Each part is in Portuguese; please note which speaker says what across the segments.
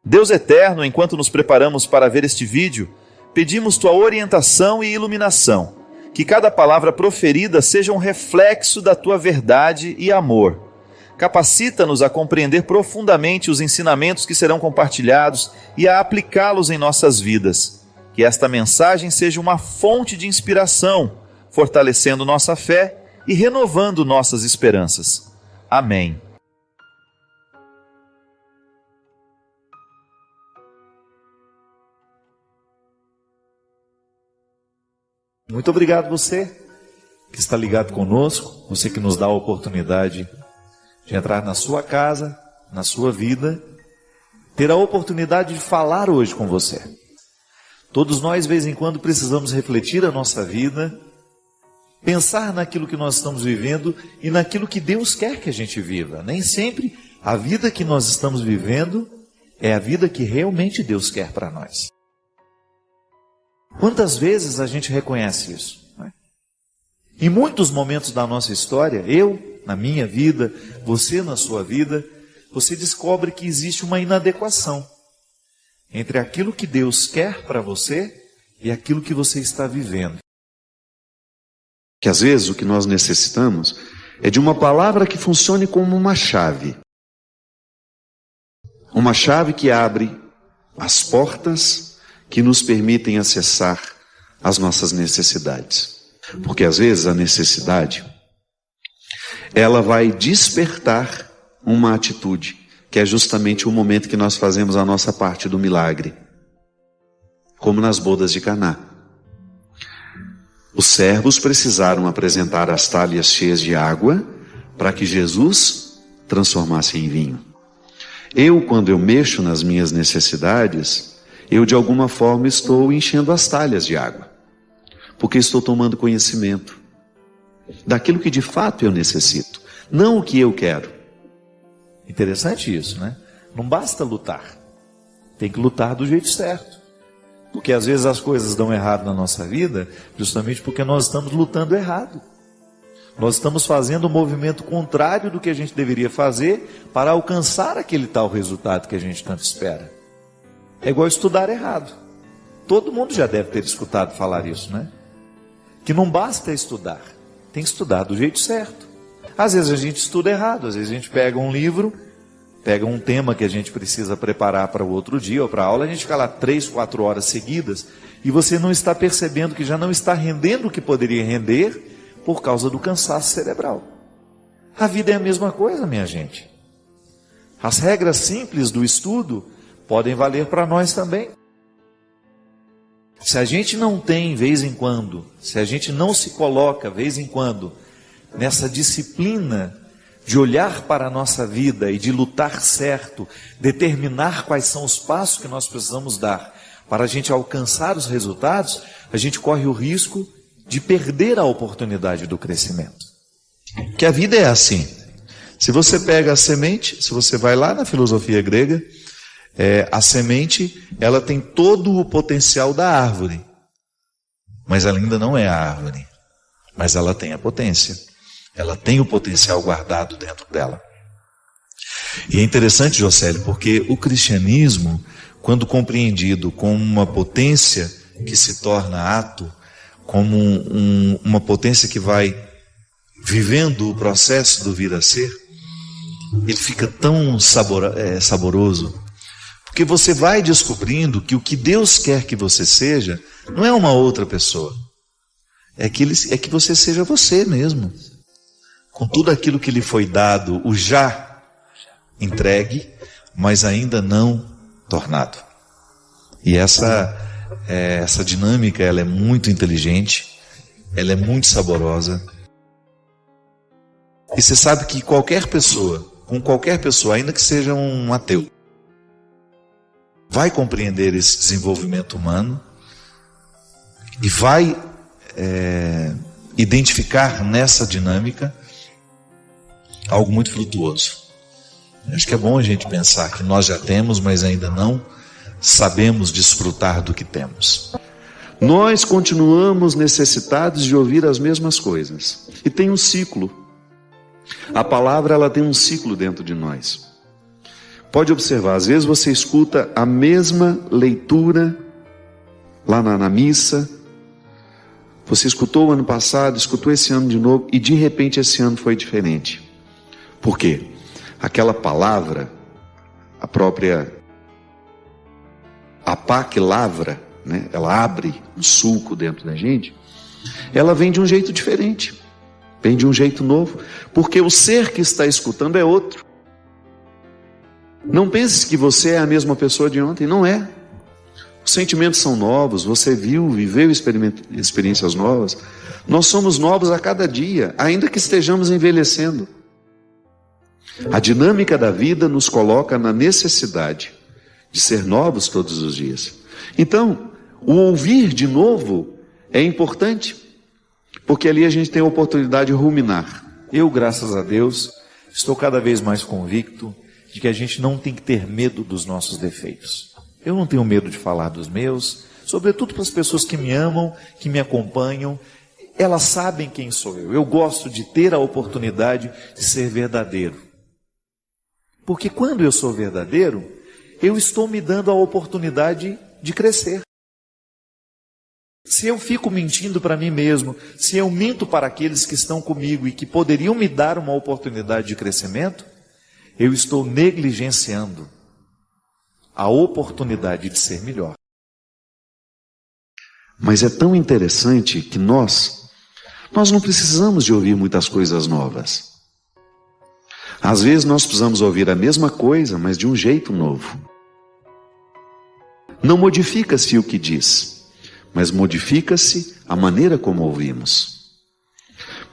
Speaker 1: Deus eterno, enquanto nos preparamos para ver este vídeo, pedimos tua orientação e iluminação, que cada palavra proferida seja um reflexo da tua verdade e amor. Capacita-nos a compreender profundamente os ensinamentos que serão compartilhados e a aplicá-los em nossas vidas. Que esta mensagem seja uma fonte de inspiração, fortalecendo nossa fé e renovando nossas esperanças. Amém. Muito obrigado você que está ligado conosco, você que nos dá a oportunidade de entrar na sua casa, na sua vida, ter a oportunidade de falar hoje com você. Todos nós, de vez em quando, precisamos refletir a nossa vida, pensar naquilo que nós estamos vivendo e naquilo que Deus quer que a gente viva. Nem sempre a vida que nós estamos vivendo é a vida que realmente Deus quer para nós. Quantas vezes a gente reconhece isso? Não é? Em muitos momentos da nossa história, eu na minha vida, você na sua vida, você descobre que existe uma inadequação entre aquilo que Deus quer para você e aquilo que você está vivendo.
Speaker 2: Que às vezes o que nós necessitamos é de uma palavra que funcione como uma chave. Uma chave que abre as portas que nos permitem acessar as nossas necessidades. Porque às vezes a necessidade, ela vai despertar uma atitude, que é justamente o momento que nós fazemos a nossa parte do milagre. Como nas bodas de Caná. Os servos precisaram apresentar as talhas cheias de água para que Jesus transformasse em vinho. Quando eu mexo nas minhas necessidades, eu de alguma forma estou enchendo as talhas de água, porque estou tomando conhecimento daquilo que de fato eu necessito, não o que eu quero.
Speaker 1: Interessante isso, né? Não basta lutar, tem que lutar do jeito certo, porque às vezes as coisas dão errado na nossa vida, justamente porque nós estamos lutando errado. Nós estamos fazendo um movimento contrário do que a gente deveria fazer para alcançar aquele tal resultado que a gente tanto espera. É igual estudar errado. Todo mundo já deve ter escutado falar isso, né? Que não basta estudar, tem que estudar do jeito certo. Às vezes a gente estuda errado, às vezes a gente pega um livro, pega um tema que a gente precisa preparar para o outro dia ou para a aula, a gente fica lá 3, 4 horas seguidas e você não está percebendo que já não está rendendo o que poderia render por causa do cansaço cerebral. A vida é a mesma coisa, minha gente. As regras simples do estudo podem valer para nós também. Se a gente não tem, vez em quando, se a gente não se coloca, vez em quando, nessa disciplina de olhar para a nossa vida e de lutar certo, determinar quais são os passos que nós precisamos dar para a gente alcançar os resultados, a gente corre o risco de perder a oportunidade do crescimento. Que a vida é assim. Se você pega a semente, se você vai lá na filosofia grega, a semente, ela tem todo o potencial da árvore, mas ela ainda não é a árvore, mas ela tem a potência, ela tem o potencial guardado dentro dela. E é interessante, Jocélio, porque o cristianismo, quando compreendido como uma potência que se torna ato, como uma potência que vai vivendo o processo do vir a ser, ele fica tão saboroso, porque você vai descobrindo que o que Deus quer que você seja não é uma outra pessoa, é que você seja você mesmo, com tudo aquilo que lhe foi dado, o já entregue, mas ainda não tornado. E essa dinâmica, ela é muito inteligente, ela é muito saborosa. E você sabe que com qualquer pessoa, ainda que seja um ateu, vai compreender esse desenvolvimento humano e vai identificar nessa dinâmica algo muito frutuoso. Acho que é bom a gente pensar que nós já temos, mas ainda não sabemos desfrutar do que temos.
Speaker 2: Nós continuamos necessitados de ouvir as mesmas coisas. E tem um ciclo. A palavra, ela tem um ciclo dentro de nós. Pode observar, às vezes você escuta a mesma leitura lá na missa. Você escutou o ano passado, escutou esse ano de novo, e de repente esse ano foi diferente. Por quê? Aquela palavra, a pá que lavra, né? Ela abre um sulco dentro da gente, ela vem de um jeito diferente, vem de um jeito novo, porque o ser que está escutando é outro. Não pense que você é a mesma pessoa de ontem, não é. Os sentimentos são novos, você viveu experiências novas. Nós somos novos a cada dia, ainda que estejamos envelhecendo. A dinâmica da vida nos coloca na necessidade de ser novos todos os dias. Então, o ouvir de novo é importante, porque ali a gente tem a oportunidade de ruminar.
Speaker 1: Eu, graças a Deus, estou cada vez mais convicto de que a gente não tem que ter medo dos nossos defeitos. Eu não tenho medo de falar dos meus, sobretudo para as pessoas que me amam, que me acompanham. Elas sabem quem sou eu. Eu gosto de ter a oportunidade de ser verdadeiro. Porque quando eu sou verdadeiro, eu estou me dando a oportunidade de crescer. Se eu fico mentindo para mim mesmo, se eu minto para aqueles que estão comigo e que poderiam me dar uma oportunidade de crescimento, eu estou negligenciando a oportunidade de ser melhor.
Speaker 2: Mas é tão interessante que nós não precisamos de ouvir muitas coisas novas. Às vezes nós precisamos ouvir a mesma coisa, mas de um jeito novo. Não modifica-se o que diz, mas modifica-se a maneira como ouvimos.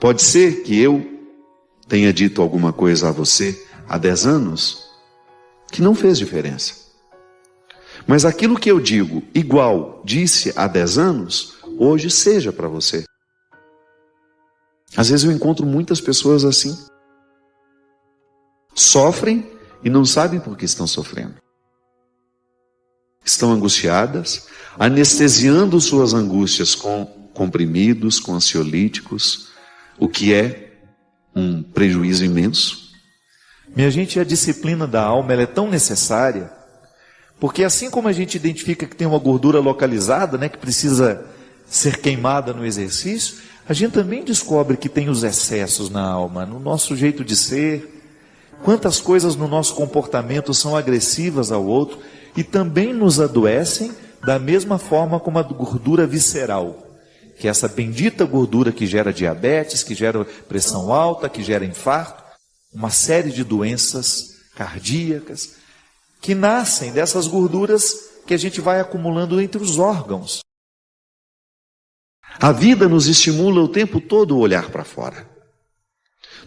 Speaker 2: Pode ser que eu tenha dito alguma coisa a você há 10 anos que não fez diferença. Mas aquilo que eu digo igual disse há 10 anos, hoje seja para você. Às vezes eu encontro muitas pessoas assim. Sofrem e não sabem por que estão sofrendo. Estão angustiadas, anestesiando suas angústias com comprimidos, com ansiolíticos, o que é um prejuízo imenso.
Speaker 1: Minha gente, a disciplina da alma ela é tão necessária, porque assim como a gente identifica que tem uma gordura localizada, né, que precisa ser queimada no exercício, a gente também descobre que tem os excessos na alma, no nosso jeito de ser. Quantas coisas no nosso comportamento são agressivas ao outro e também nos adoecem da mesma forma como a gordura visceral, que é essa bendita gordura que gera diabetes, que gera pressão alta, que gera infarto, uma série de doenças cardíacas que nascem dessas gorduras que a gente vai acumulando entre os órgãos.
Speaker 2: A vida nos estimula o tempo todo a olhar para fora.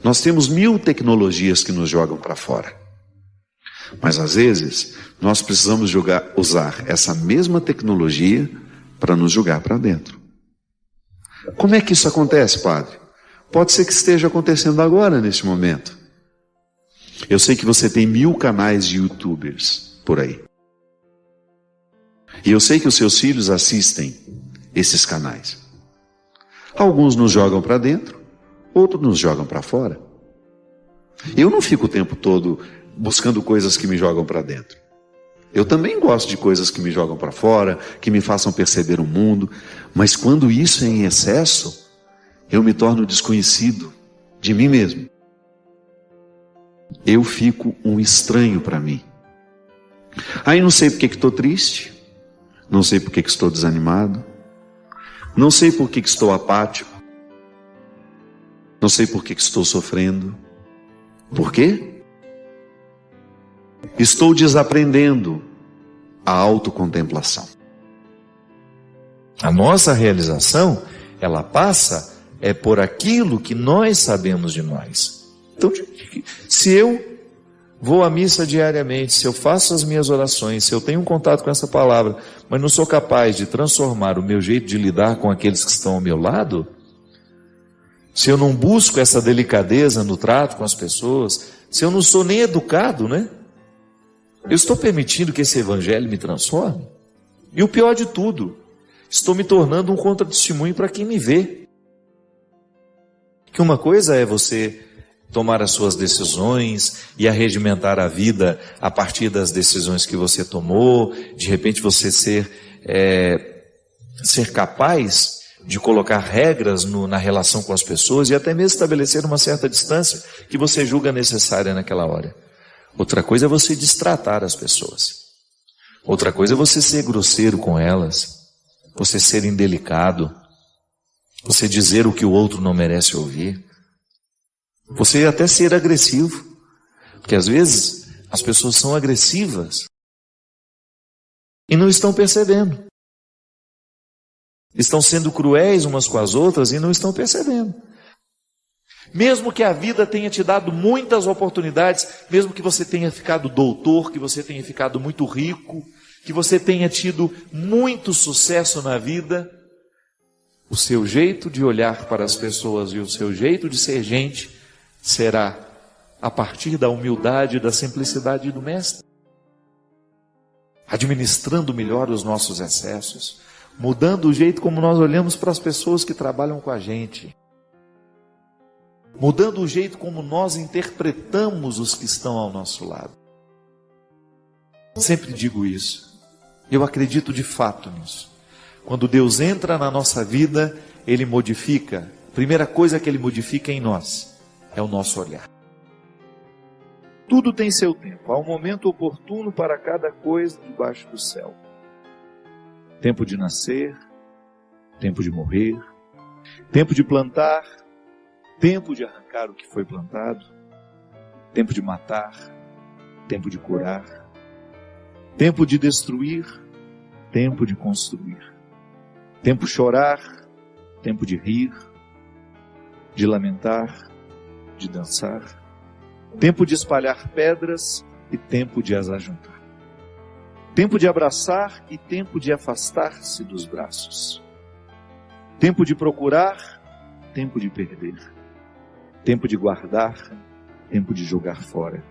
Speaker 2: Nós temos 1000 tecnologias que nos jogam para fora. Mas às vezes, nós precisamos usar essa mesma tecnologia para nos jogar para dentro. Como é que isso acontece, padre? Pode ser que esteja acontecendo agora, neste momento. Eu sei que você tem 1000 canais de YouTubers por aí. E eu sei que os seus filhos assistem esses canais. Alguns nos jogam para dentro, outros nos jogam para fora. Eu não fico o tempo todo buscando coisas que me jogam para dentro. Eu também gosto de coisas que me jogam para fora, que me façam perceber o mundo, mas quando isso é em excesso, eu me torno desconhecido de mim mesmo. Eu fico um estranho para mim. Aí não sei por que estou triste, não sei por que estou desanimado, não sei por que estou apático, não sei por que estou sofrendo. Por quê? Estou desaprendendo a autocontemplação.
Speaker 1: A nossa realização, ela passa por aquilo que nós sabemos de nós. Então, se eu vou à missa diariamente, se eu faço as minhas orações, se eu tenho um contato com essa palavra, mas não sou capaz de transformar o meu jeito de lidar com aqueles que estão ao meu lado, se eu não busco essa delicadeza no trato com as pessoas, se eu não sou nem educado, né? Eu estou permitindo que esse evangelho me transforme? E o pior de tudo, estou me tornando um contratestemunho para quem me vê. Que uma coisa é você tomar as suas decisões e arregimentar a vida a partir das decisões que você tomou, de repente você ser capaz de colocar regras na relação com as pessoas e até mesmo estabelecer uma certa distância que você julga necessária naquela hora. Outra coisa é você destratar as pessoas. Outra coisa é você ser grosseiro com elas, você ser indelicado, você dizer o que o outro não merece ouvir, você até ser agressivo, porque às vezes as pessoas são agressivas e não estão percebendo. Estão sendo cruéis umas com as outras e não estão percebendo. Mesmo que a vida tenha te dado muitas oportunidades, mesmo que você tenha ficado doutor, que você tenha ficado muito rico, que você tenha tido muito sucesso na vida, o seu jeito de olhar para as pessoas e o seu jeito de ser gente será a partir da humildade e da simplicidade do Mestre. Administrando melhor os nossos excessos, mudando o jeito como nós olhamos para as pessoas que trabalham com a gente, mudando o jeito como nós interpretamos os que estão ao nosso lado. Sempre digo isso. Eu acredito de fato nisso. Quando Deus entra na nossa vida, Ele modifica. A primeira coisa que Ele modifica em nós é o nosso olhar. Tudo tem seu tempo. Há um momento oportuno para cada coisa debaixo do céu. Tempo de nascer, tempo de morrer, tempo de plantar, tempo de arrancar o que foi plantado, tempo de matar, tempo de curar, tempo de destruir, tempo de construir, tempo de chorar, tempo de rir, de lamentar, de dançar, tempo de espalhar pedras e tempo de as ajuntar, tempo de abraçar e tempo de afastar-se dos braços, tempo de procurar, tempo de perder, tempo de guardar, tempo de jogar fora,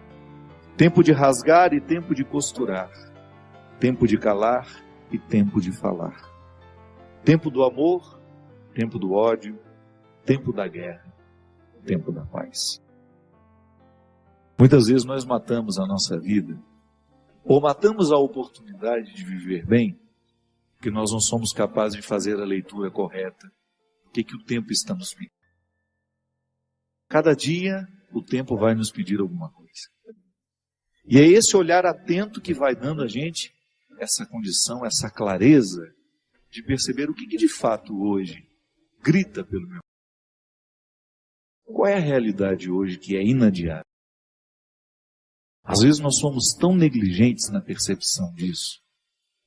Speaker 1: tempo de rasgar e tempo de costurar, tempo de calar e tempo de falar, tempo do amor, tempo do ódio, tempo da guerra, tempo da paz. Muitas vezes nós matamos a nossa vida, ou matamos a oportunidade de viver bem, porque nós não somos capazes de fazer a leitura correta. O que o tempo está nos pedindo? Cada dia o tempo vai nos pedir alguma coisa. E é esse olhar atento que vai dando a gente essa condição, essa clareza de perceber o que de fato hoje grita pelo meu. Qual é a realidade hoje que é inadiável? Às vezes nós somos tão negligentes na percepção disso,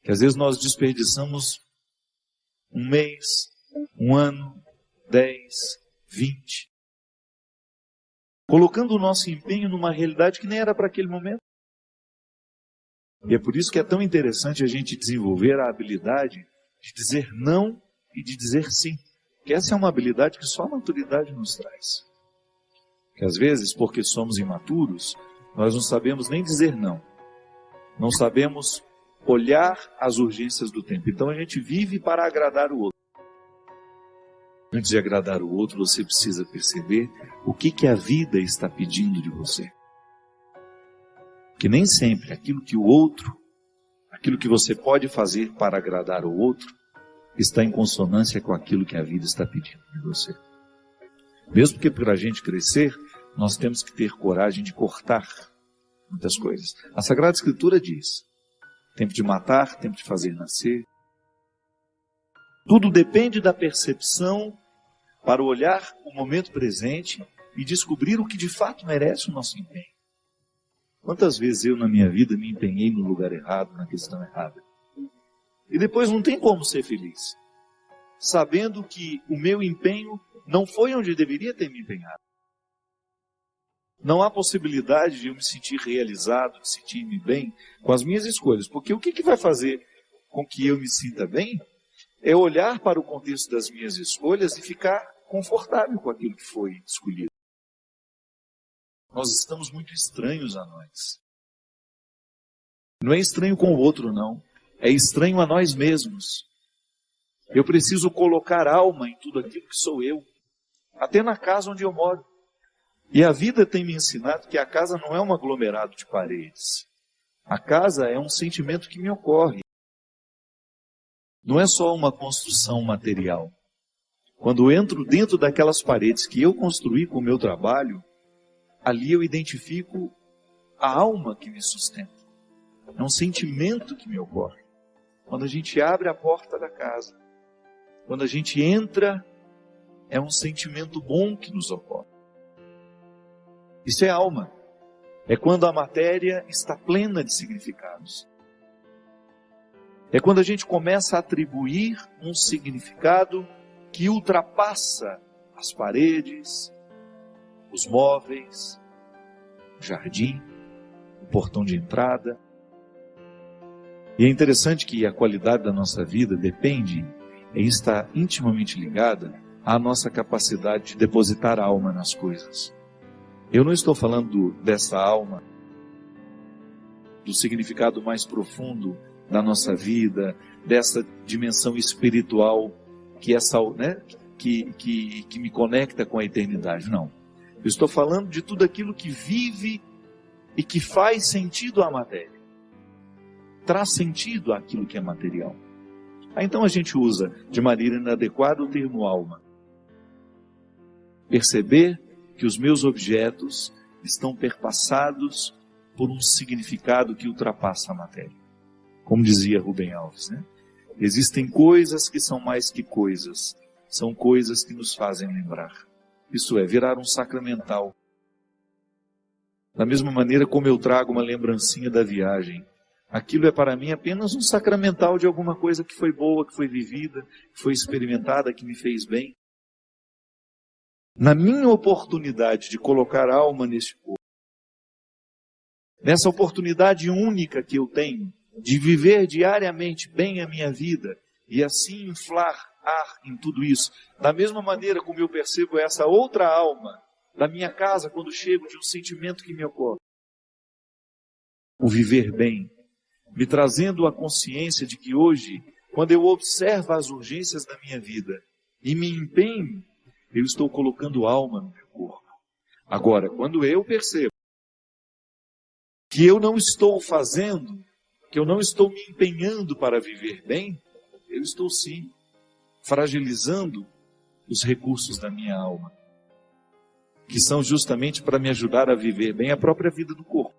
Speaker 1: que às vezes nós desperdiçamos um mês, um ano, 10, 20, colocando o nosso empenho numa realidade que nem era para aquele momento. E é por isso que é tão interessante a gente desenvolver a habilidade de dizer não e de dizer sim. Que essa é uma habilidade que só a maturidade nos traz. Que às vezes, porque somos imaturos, nós não sabemos nem dizer não. Não sabemos olhar as urgências do tempo. Então a gente vive para agradar o outro. Antes de agradar o outro, você precisa perceber o que a vida está pedindo de você. Que nem sempre aquilo que o outro, aquilo que você pode fazer para agradar o outro, está em consonância com aquilo que a vida está pedindo de você. Mesmo que para a gente crescer, nós temos que ter coragem de cortar muitas coisas. A Sagrada Escritura diz, tempo de matar, tempo de fazer nascer. Tudo depende da percepção para olhar o momento presente e descobrir o que de fato merece o nosso empenho. Quantas vezes eu na minha vida me empenhei no lugar errado, na questão errada. E depois não tem como ser feliz, sabendo que o meu empenho não foi onde deveria ter me empenhado. Não há possibilidade de eu me sentir realizado, de sentir-me bem com as minhas escolhas. Porque o que vai fazer com que eu me sinta bem é olhar para o contexto das minhas escolhas e ficar confortável com aquilo que foi escolhido. Nós estamos muito estranhos a nós. Não é estranho com o outro, não. É estranho a nós mesmos. Eu preciso colocar alma em tudo aquilo que sou eu. Até na casa onde eu moro. E a vida tem me ensinado que a casa não é um aglomerado de paredes. A casa é um sentimento que me ocorre. Não é só uma construção material. Quando eu entro dentro daquelas paredes que eu construí com o meu trabalho, ali eu identifico a alma que me sustenta. É um sentimento que me ocorre. Quando a gente abre a porta da casa, quando a gente entra, é um sentimento bom que nos ocorre. Isso é alma. É quando a matéria está plena de significados. É quando a gente começa a atribuir um significado que ultrapassa as paredes, os móveis, o jardim, o portão de entrada. E é interessante que a qualidade da nossa vida depende e está intimamente ligada à nossa capacidade de depositar a alma nas coisas. Eu não estou falando dessa alma, do significado mais profundo da nossa vida, dessa dimensão espiritual que me conecta com a eternidade. Não. Eu estou falando de tudo aquilo que vive e que faz sentido à matéria. Traz sentido àquilo que é material. Então a gente usa de maneira inadequada o termo alma. Perceber que os meus objetos estão perpassados por um significado que ultrapassa a matéria. Como dizia Rubem Alves, né? Existem coisas que são mais que coisas. São coisas que nos fazem lembrar. Isso é, virar um sacramental. Da mesma maneira como eu trago uma lembrancinha da viagem. Aquilo é para mim apenas um sacramental de alguma coisa que foi boa, que foi vivida, que foi experimentada, que me fez bem. Na minha oportunidade de colocar alma nesse corpo, nessa oportunidade única que eu tenho de viver diariamente bem a minha vida e assim inflar ar em tudo isso, da mesma maneira como eu percebo essa outra alma da minha casa quando chego de um sentimento que me ocorre. O viver bem, me trazendo a consciência de que hoje, quando eu observo as urgências da minha vida e me empenho, eu estou colocando alma no meu corpo. Agora, quando eu percebo que eu não estou fazendo, que eu não estou me empenhando para viver bem, eu estou sim fragilizando os recursos da minha alma, que são justamente para me ajudar a viver bem a própria vida do corpo.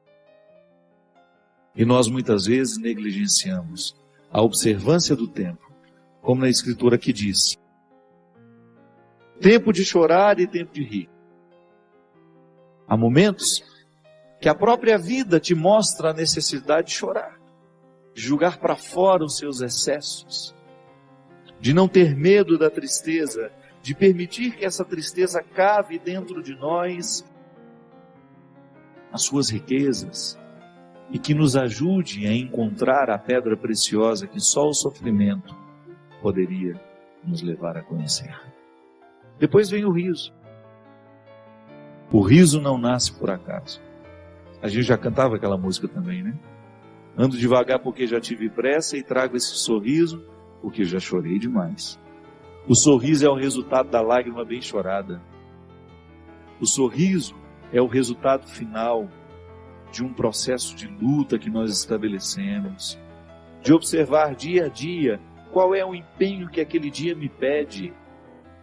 Speaker 1: E nós muitas vezes negligenciamos a observância do tempo, como na Escritura que diz: tempo de chorar e tempo de rir. Há momentos que a própria vida te mostra a necessidade de chorar, de julgar para fora os seus excessos, de não ter medo da tristeza, de permitir que essa tristeza cave dentro de nós as suas riquezas e que nos ajude a encontrar a pedra preciosa que só o sofrimento poderia nos levar a conhecer. Depois vem o riso. O riso não nasce por acaso. A gente já cantava aquela música também, né? Ando devagar porque já tive pressa e trago esse sorriso porque já chorei demais. O sorriso é o resultado da lágrima bem chorada. O sorriso é o resultado final de um processo de luta que nós estabelecemos, de observar dia a dia qual é o empenho que aquele dia me pede,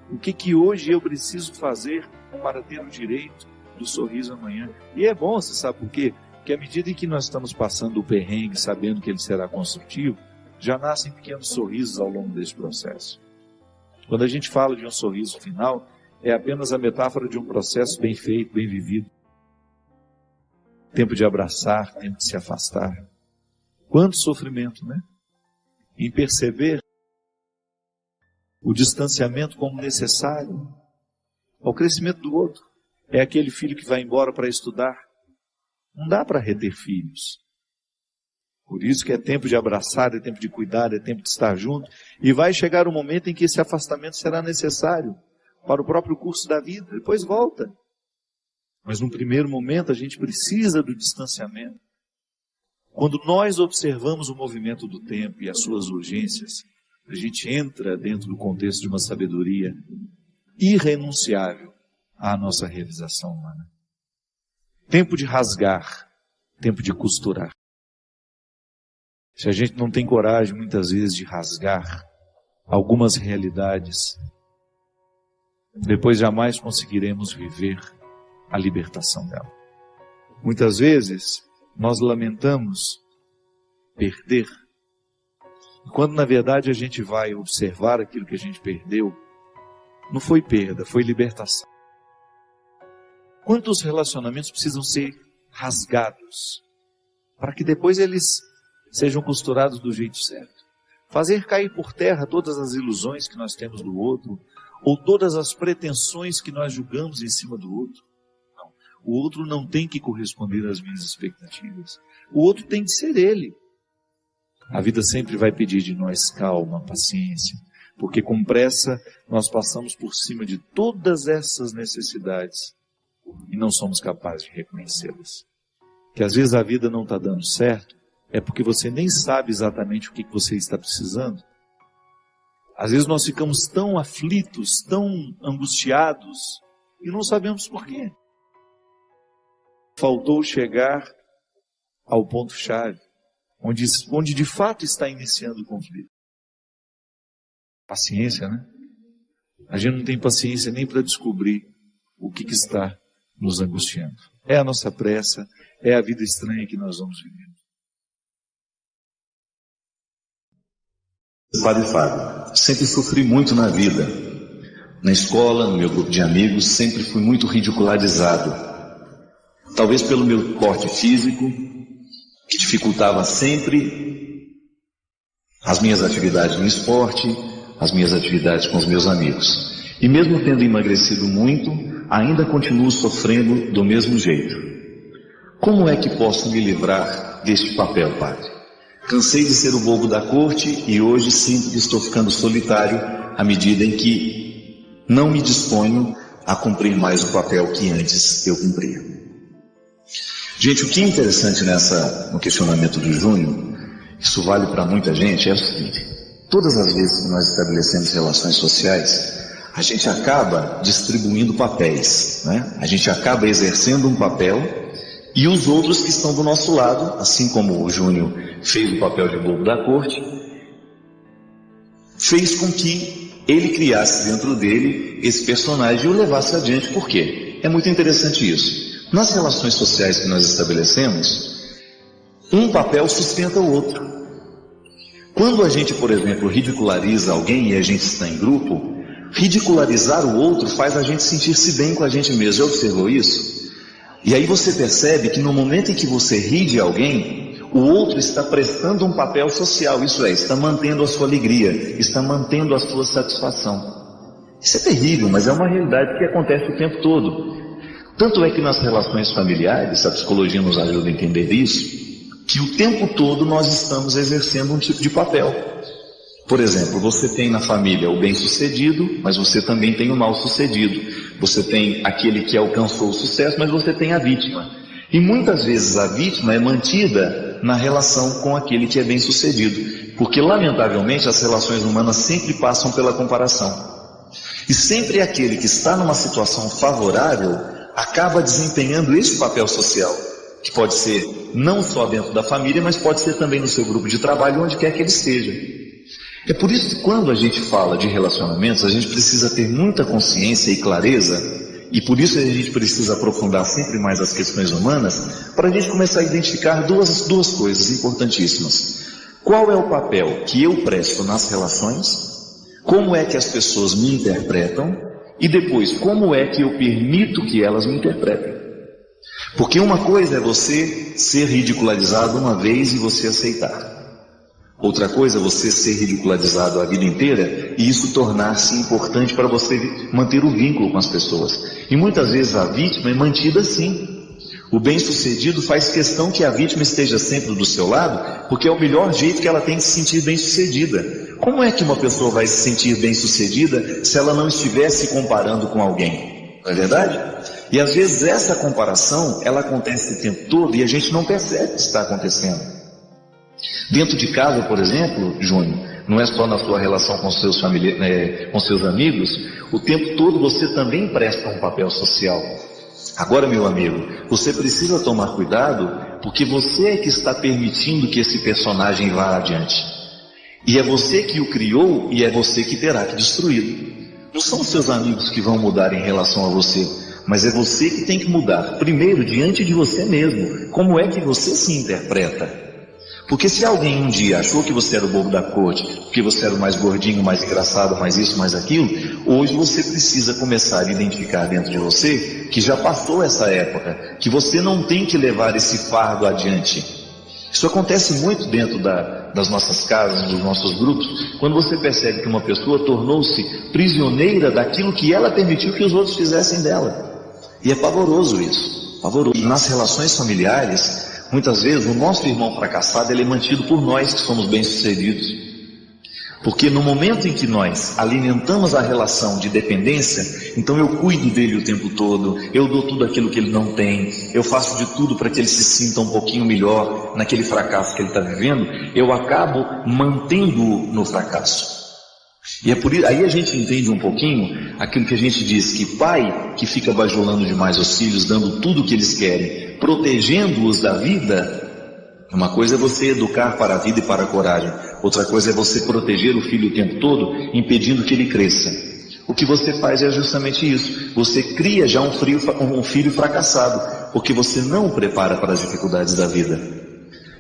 Speaker 1: o que hoje eu preciso fazer para ter o direito do sorriso amanhã. E é bom, você sabe por quê? Porque à medida em que nós estamos passando o perrengue, sabendo que ele será construtivo, já nascem pequenos sorrisos ao longo desse processo. Quando a gente fala de um sorriso final, é apenas a metáfora de um processo bem feito, bem vivido. Tempo de abraçar, tempo de se afastar. Quanto sofrimento, né? Em perceber o distanciamento como necessário ao crescimento do outro. É aquele filho que vai embora para estudar. Não dá para reter filhos. Por isso que é tempo de abraçar, é tempo de cuidar, é tempo de estar junto. E vai chegar um momento em que esse afastamento será necessário para o próprio curso da vida. Depois volta. Mas num primeiro momento a gente precisa do distanciamento. Quando nós observamos o movimento do tempo e as suas urgências, a gente entra dentro do contexto de uma sabedoria irrenunciável à nossa realização humana. Tempo de rasgar, tempo de costurar. Se a gente não tem coragem, muitas vezes, de rasgar algumas realidades, depois jamais conseguiremos viver a libertação dela. Muitas vezes, nós lamentamos perder, quando na verdade a gente vai observar aquilo que a gente perdeu, não foi perda, foi libertação. Quantos relacionamentos precisam ser rasgados para que depois eles sejam costurados do jeito certo? Fazer cair por terra todas as ilusões que nós temos do outro, ou todas as pretensões que nós julgamos em cima do outro. Não. O outro não tem que corresponder às minhas expectativas. O outro tem que ser ele. A vida sempre vai pedir de nós calma, paciência, porque com pressa nós passamos por cima de todas essas necessidades e não somos capazes de reconhecê-las. Que às vezes a vida não está dando certo, é porque você nem sabe exatamente o que você está precisando. Às vezes nós ficamos tão aflitos, tão angustiados, e não sabemos por quê. Faltou chegar ao ponto-chave, onde de fato está iniciando o conflito. Paciência, né? A gente não tem paciência nem para descobrir o que está nos angustiando. É a nossa pressa, é a vida estranha que nós vamos viver.
Speaker 3: Padre Fábio, sempre sofri muito na vida. Na escola, no meu grupo de amigos, sempre fui muito ridicularizado. Talvez pelo meu porte físico, que dificultava sempre as minhas atividades no esporte, as minhas atividades com os meus amigos. E mesmo tendo emagrecido muito, ainda continuo sofrendo do mesmo jeito. Como é que posso me livrar deste papel, Padre? Cansei de ser o bobo da corte e hoje sinto que estou ficando solitário à medida em que não me disponho a cumprir mais o papel que antes eu cumpria. Gente, o que é interessante no questionamento do Júnior, isso vale para muita gente, é o seguinte: todas as vezes que nós estabelecemos relações sociais, a gente acaba distribuindo papéis, né? A gente acaba exercendo um papel e os outros que estão do nosso lado, assim como o Júnior fez o papel de bobo da corte, fez com que ele criasse dentro dele esse personagem e o levasse adiante. Por quê? É muito interessante isso. Nas relações sociais que nós estabelecemos, um papel sustenta o outro. Quando a gente, por exemplo, ridiculariza alguém e a gente está em grupo, ridicularizar o outro faz a gente sentir-se bem com a gente mesmo. Já observou isso? E aí você percebe que no momento em que você ri de alguém, o outro está prestando um papel social, isso é, está mantendo a sua alegria, está mantendo a sua satisfação. Isso é terrível, mas é uma realidade que acontece o tempo todo. Tanto é que nas relações familiares, a psicologia nos ajuda a entender isso, que o tempo todo nós estamos exercendo um tipo de papel. Por exemplo, você tem na família o bem-sucedido, mas você também tem o mal-sucedido. Você tem aquele que alcançou o sucesso, mas você tem a vítima. E muitas vezes a vítima é mantida na relação com aquele que é bem-sucedido. Porque, lamentavelmente, as relações humanas sempre passam pela comparação. E sempre aquele que está numa situação favorável acaba desempenhando esse papel social, que pode ser não só dentro da família, mas pode ser também no seu grupo de trabalho, onde quer que ele esteja. É por isso que quando a gente fala de relacionamentos, a gente precisa ter muita consciência e clareza, e por isso a gente precisa aprofundar sempre mais as questões humanas, para a gente começar a identificar duas coisas importantíssimas. Qual é o papel que eu presto nas relações? Como é que as pessoas me interpretam? E depois, como é que eu permito que elas me interpretem? Porque uma coisa é você ser ridicularizado uma vez e você aceitar. Outra coisa é você ser ridicularizado a vida inteira e isso tornar-se importante para você manter o vínculo com as pessoas. E muitas vezes a vítima é mantida assim. O bem-sucedido faz questão que a vítima esteja sempre do seu lado, porque é o melhor jeito que ela tem de se sentir bem-sucedida. Como é que uma pessoa vai se sentir bem-sucedida se ela não estiver se comparando com alguém? Não é verdade? E às vezes essa comparação, ela acontece o tempo todo e a gente não percebe que está acontecendo. Dentro de casa, por exemplo, Júnior, não é só na sua relação com seus familiares, com seus amigos, o tempo todo você também presta um papel social. Agora, meu amigo, você precisa tomar cuidado, porque você é que está permitindo que esse personagem vá adiante. E é você que o criou e é você que terá que destruí-lo. Não são os seus amigos que vão mudar em relação a você, mas é você que tem que mudar, primeiro, diante de você mesmo. Como é que você se interpreta? Porque se alguém um dia achou que você era o bobo da corte, que você era o mais gordinho, mais engraçado, mais isso, mais aquilo, hoje você precisa começar a identificar dentro de você que já passou essa época, que você não tem que levar esse fardo adiante. Isso acontece muito dentro das nossas casas, dos nossos grupos, quando você percebe que uma pessoa tornou-se prisioneira daquilo que ela permitiu que os outros fizessem dela. E é pavoroso isso, pavoroso. E nas relações familiares, muitas vezes o nosso irmão fracassado ele é mantido por nós que somos bem-sucedidos. Porque no momento em que nós alimentamos a relação de dependência, então eu cuido dele o tempo todo, eu dou tudo aquilo que ele não tem, eu faço de tudo para que ele se sinta um pouquinho melhor naquele fracasso que ele está vivendo, eu acabo mantendo-o no fracasso. E é por isso, aí a gente entende um pouquinho aquilo que a gente diz, que pai que fica bajulando demais os filhos, dando tudo o que eles querem, protegendo-os da vida. Uma coisa é você educar para a vida e para a coragem, outra coisa é você proteger o filho o tempo todo, impedindo que ele cresça. O que você faz é justamente isso, você cria já um filho fracassado, porque você não o prepara para as dificuldades da vida.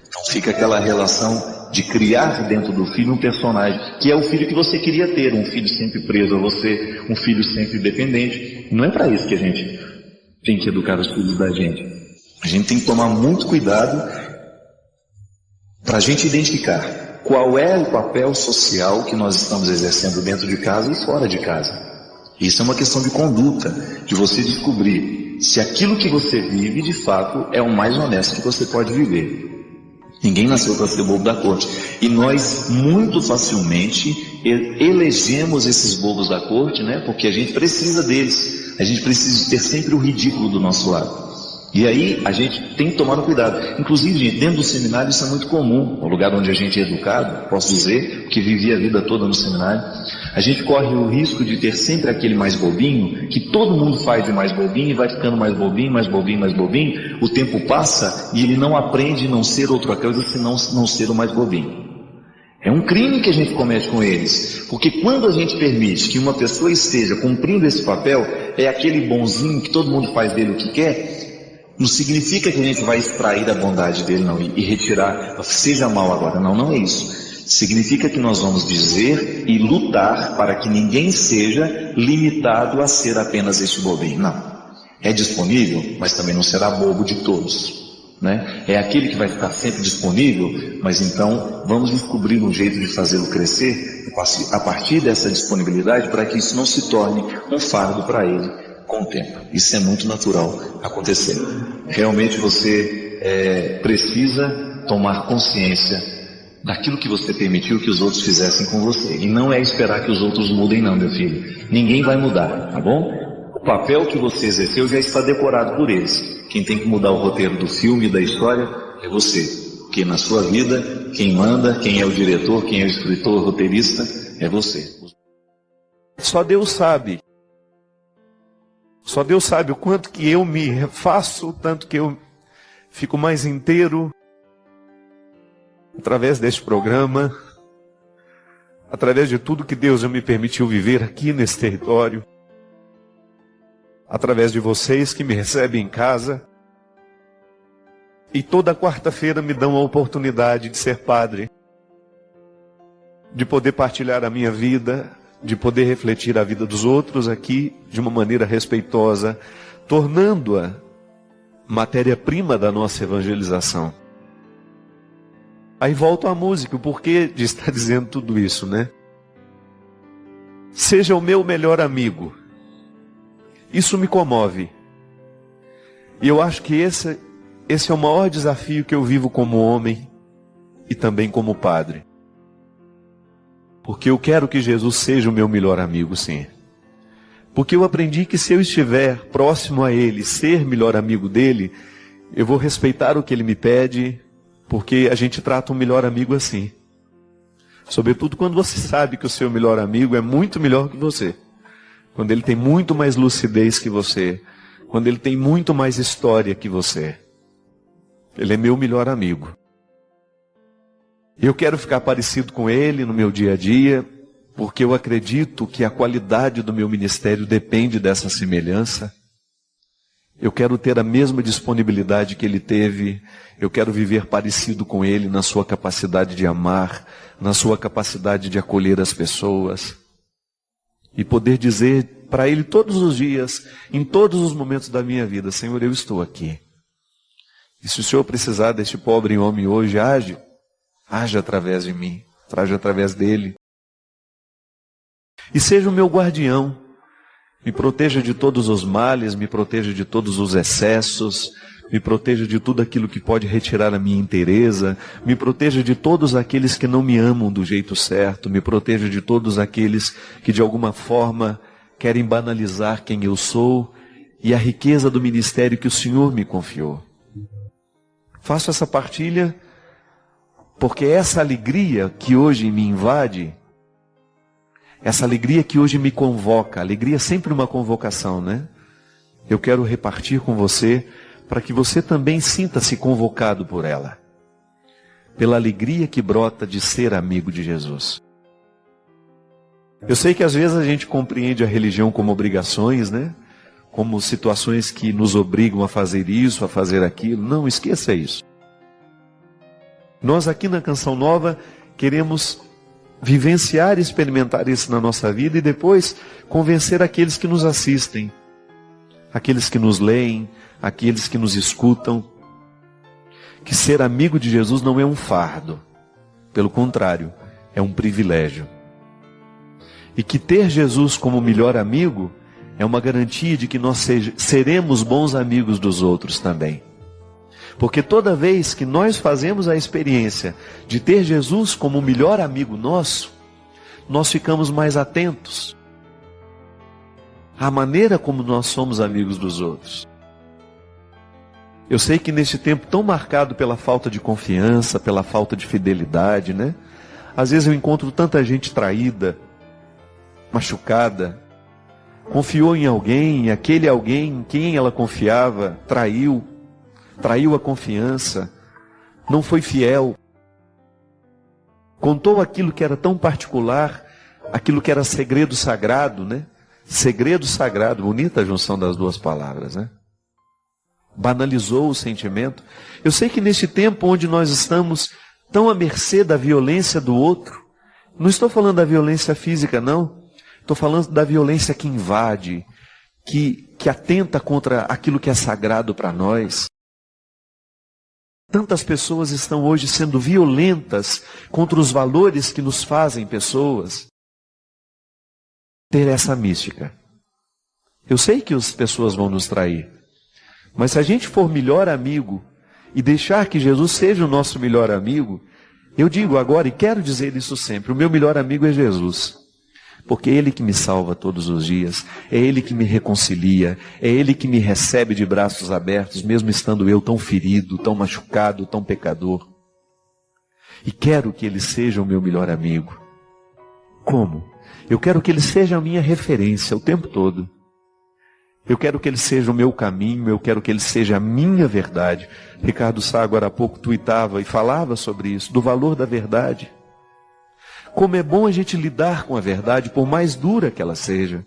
Speaker 3: Então fica aquela relação de criar dentro do filho um personagem, que é o filho que você queria ter, um filho sempre preso a você, um filho sempre dependente. Não é para isso que a gente tem que educar os filhos da gente. A gente tem que tomar muito cuidado para a gente identificar qual é o papel social que nós estamos exercendo dentro de casa e fora de casa. Isso é uma questão de conduta, de você descobrir se aquilo que você vive de fato é o mais honesto que você pode viver. Ninguém nasceu para ser bobo da corte. E nós muito facilmente elegemos esses bobos da corte, né? Porque a gente precisa deles. A gente precisa ter sempre o ridículo do nosso lado. E aí a gente tem que tomar um cuidado. Inclusive, gente, dentro do seminário isso é muito comum. O lugar onde a gente é educado, posso dizer, que vivi a vida toda no seminário. A gente corre o risco de ter sempre aquele mais bobinho, que todo mundo faz de mais bobinho, e vai ficando mais bobinho, mais bobinho, mais bobinho. O tempo passa e ele não aprende a não ser outra coisa senão não ser o mais bobinho. É um crime que a gente comete com eles, porque quando a gente permite que uma pessoa esteja cumprindo esse papel, é aquele bonzinho que todo mundo faz dele o que quer, não significa que a gente vai extrair a bondade dele não, e retirar, seja mal agora, não é isso. Significa que nós vamos dizer e lutar para que ninguém seja limitado a ser apenas este bobinho. Não. É disponível, mas também não será bobo de todos, né? É aquele que vai ficar sempre disponível, mas então vamos descobrir um jeito de fazê-lo crescer a partir dessa disponibilidade para que isso não se torne um fardo para ele com o tempo. Isso é muito natural acontecer. Realmente você precisa tomar consciência daquilo que você permitiu que os outros fizessem com você. E não é esperar que os outros mudem não, meu filho. Ninguém vai mudar, tá bom? O papel que você exerceu já está decorado por eles. Quem tem que mudar o roteiro do filme, da história, é você. Porque na sua vida, quem manda, quem é o diretor, quem é o escritor, o roteirista, é você.
Speaker 1: Só Deus sabe. Só Deus sabe o quanto que eu me refaço, o tanto que eu fico mais inteiro através deste programa, através de tudo que Deus já me permitiu viver aqui nesse território, através de vocês que me recebem em casa, e toda quarta-feira me dão a oportunidade de ser padre, de poder partilhar a minha vida, de poder refletir a vida dos outros aqui de uma maneira respeitosa, tornando-a matéria-prima da nossa evangelização. Aí volto à música, o porquê de estar dizendo tudo isso, né? Seja o meu melhor amigo. Isso me comove. E eu acho que esse é o maior desafio que eu vivo como homem e também como padre. Porque eu quero que Jesus seja o meu melhor amigo, sim. Porque eu aprendi que se eu estiver próximo a Ele, ser melhor amigo dele, eu vou respeitar o que Ele me pede, porque a gente trata um melhor amigo assim. Sobretudo quando você sabe que o seu melhor amigo é muito melhor que você. Quando ele tem muito mais lucidez que você.
Speaker 2: quando ele tem muito mais história que você. Ele é meu melhor amigo. Eu quero ficar parecido com ele no meu dia a dia, porque eu acredito que a qualidade do meu ministério depende dessa semelhança. Eu quero ter a mesma disponibilidade que ele teve. Eu quero viver parecido com ele na sua capacidade de amar, na sua capacidade de acolher as pessoas. E poder dizer para ele todos os dias, em todos os momentos da minha vida: Senhor, eu estou aqui. E se o Senhor precisar deste pobre homem hoje, age através de mim, age através dele. E seja o meu guardião, me proteja de todos os males, me proteja de todos os excessos, me proteja de tudo aquilo que pode retirar a minha inteireza, me proteja de todos aqueles que não me amam do jeito certo, me proteja de todos aqueles que de alguma forma querem banalizar quem eu sou e a riqueza do ministério que o Senhor me confiou. Faço essa partilha porque essa alegria que hoje me invade, essa alegria que hoje me convoca, alegria é sempre uma convocação, né? Eu quero repartir com você para que você também sinta-se convocado por ela, pela alegria que brota de ser amigo de Jesus. Eu sei que às vezes a gente compreende a religião como obrigações, né? Como situações que nos obrigam a fazer isso, a fazer aquilo. Não, esqueça isso. Nós aqui na Canção Nova queremos vivenciar e experimentar isso na nossa vida e depois convencer aqueles que nos assistem, aqueles que nos leem, aqueles que nos escutam, que ser amigo de Jesus não é um fardo, pelo contrário, é um privilégio. E que ter Jesus como melhor amigo é uma garantia de que nós seremos bons amigos dos outros também. Porque toda vez que nós fazemos a experiência de ter Jesus como o melhor amigo nosso, nós ficamos mais atentos à maneira como nós somos amigos dos outros. Eu sei que neste tempo tão marcado pela falta de confiança, pela falta de fidelidade, né? Às vezes eu encontro tanta gente traída, machucada, confiou em alguém, e aquele alguém em quem ela confiava traiu a confiança, não foi fiel, contou aquilo que era tão particular, aquilo que era segredo sagrado, né? Segredo sagrado, bonita a junção das duas palavras, né? Banalizou o sentimento. Eu sei que neste tempo onde nós estamos tão à mercê da violência do outro, não estou falando da violência física, não. Estou falando da violência que invade, que atenta contra aquilo que é sagrado para nós. Tantas pessoas estão hoje sendo violentas contra os valores que nos fazem pessoas. Ter essa mística. Eu sei que as pessoas vão nos trair, mas se a gente for melhor amigo e deixar que Jesus seja o nosso melhor amigo, eu digo agora e quero dizer isso sempre, o meu melhor amigo é Jesus. Porque é Ele que me salva todos os dias, é Ele que me reconcilia, é Ele que me recebe de braços abertos, mesmo estando eu tão ferido, tão machucado, tão pecador. E quero que Ele seja o meu melhor amigo. Como? Eu quero que Ele seja a minha referência o tempo todo. Eu quero que Ele seja o meu caminho, eu quero que Ele seja a minha verdade. Ricardo Sá agora há pouco tuitava e falava sobre isso, do valor da verdade. Como é bom a gente lidar com a verdade, por mais dura que ela seja.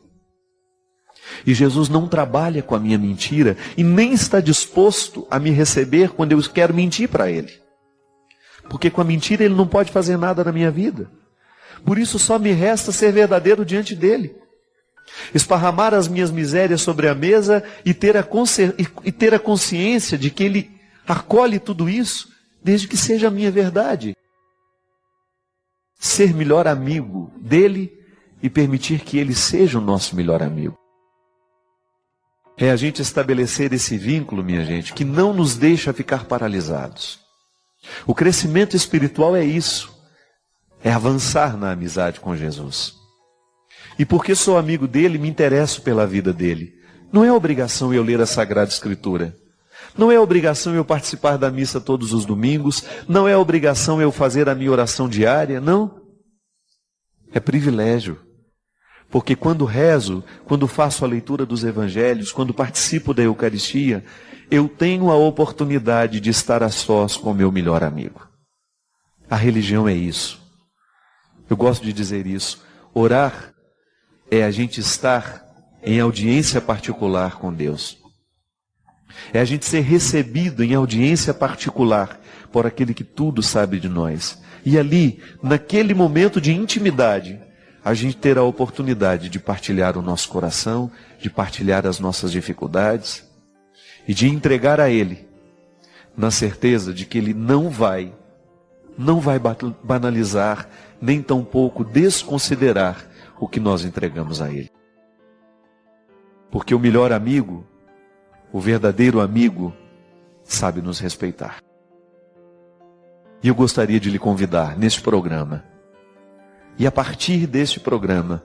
Speaker 2: E Jesus não trabalha com a minha mentira e nem está disposto a me receber quando eu quero mentir para Ele. Porque com a mentira Ele não pode fazer nada na minha vida. Por isso só me resta ser verdadeiro diante dEle. Esparramar as minhas misérias sobre a mesa e ter a consciência de que Ele acolhe tudo isso, desde que seja a minha verdade. Ser melhor amigo dele e permitir que ele seja o nosso melhor amigo. É a gente estabelecer esse vínculo, minha gente, que não nos deixa ficar paralisados. O crescimento espiritual é isso, é avançar na amizade com Jesus. E porque sou amigo dele, me interesso pela vida dele. Não é obrigação eu ler a Sagrada Escritura. Não é obrigação eu participar da missa todos os domingos. Não é obrigação eu fazer a minha oração diária. Não. É privilégio. Porque quando rezo, quando faço a leitura dos evangelhos, quando participo da Eucaristia, eu tenho a oportunidade de estar a sós com o meu melhor amigo. A religião é isso. Eu gosto de dizer isso. Orar é a gente estar em audiência particular com Deus. É a gente ser recebido em audiência particular por aquele que tudo sabe de nós. E ali, naquele momento de intimidade, a gente ter a oportunidade de partilhar o nosso coração, de partilhar as nossas dificuldades e de entregar a Ele, na certeza de que Ele não vai banalizar, nem tampouco desconsiderar o que nós entregamos a Ele. Porque o melhor amigo, o verdadeiro amigo, sabe nos respeitar. E eu gostaria de lhe convidar neste programa, e a partir deste programa,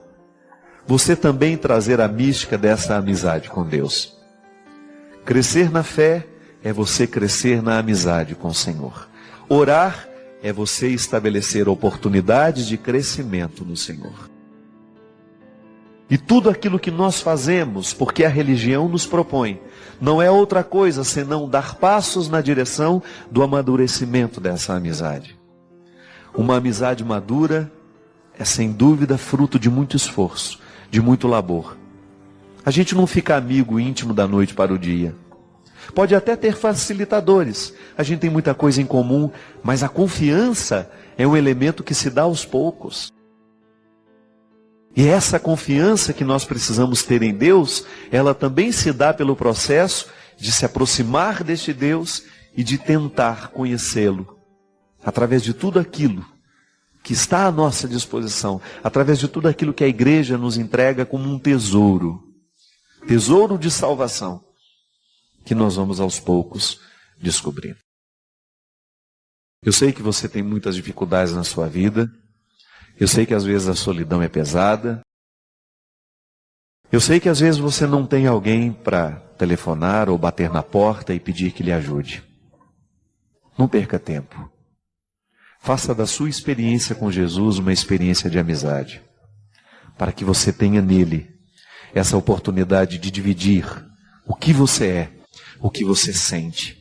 Speaker 2: você também trazer a mística dessa amizade com Deus. Crescer na fé é você crescer na amizade com o Senhor. Orar é você estabelecer oportunidades de crescimento no Senhor. E tudo aquilo que nós fazemos, porque a religião nos propõe, não é outra coisa senão dar passos na direção do amadurecimento dessa amizade. Uma amizade madura é sem dúvida fruto de muito esforço, de muito labor. A gente não fica amigo íntimo da noite para o dia. Pode até ter facilitadores, a gente tem muita coisa em comum, mas a confiança é um elemento que se dá aos poucos. E essa confiança que nós precisamos ter em Deus, ela também se dá pelo processo de se aproximar deste Deus e de tentar conhecê-lo, através de tudo aquilo que está à nossa disposição, através de tudo aquilo que a igreja nos entrega como um tesouro de salvação, que nós vamos aos poucos descobrindo. Eu sei que você tem muitas dificuldades na sua vida, eu sei que às vezes a solidão é pesada, eu sei que às vezes você não tem alguém para telefonar ou bater na porta e pedir que lhe ajude. Não perca tempo. Faça da sua experiência com Jesus uma experiência de amizade, para que você tenha nele essa oportunidade de dividir o que você é, o que você sente.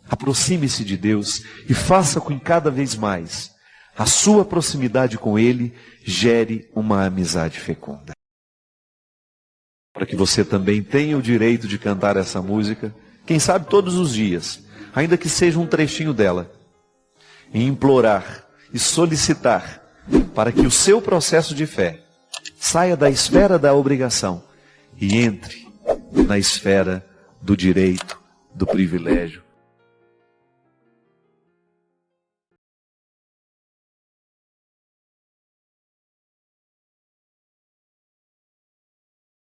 Speaker 2: Aproxime-se de Deus e faça com que cada vez mais a sua proximidade com Ele gere uma amizade fecunda. Para que você também tenha o direito de cantar essa música, quem sabe todos os dias, ainda que seja um trechinho dela, e implorar e solicitar para que o seu processo de fé saia da esfera da obrigação e entre na esfera do direito, do privilégio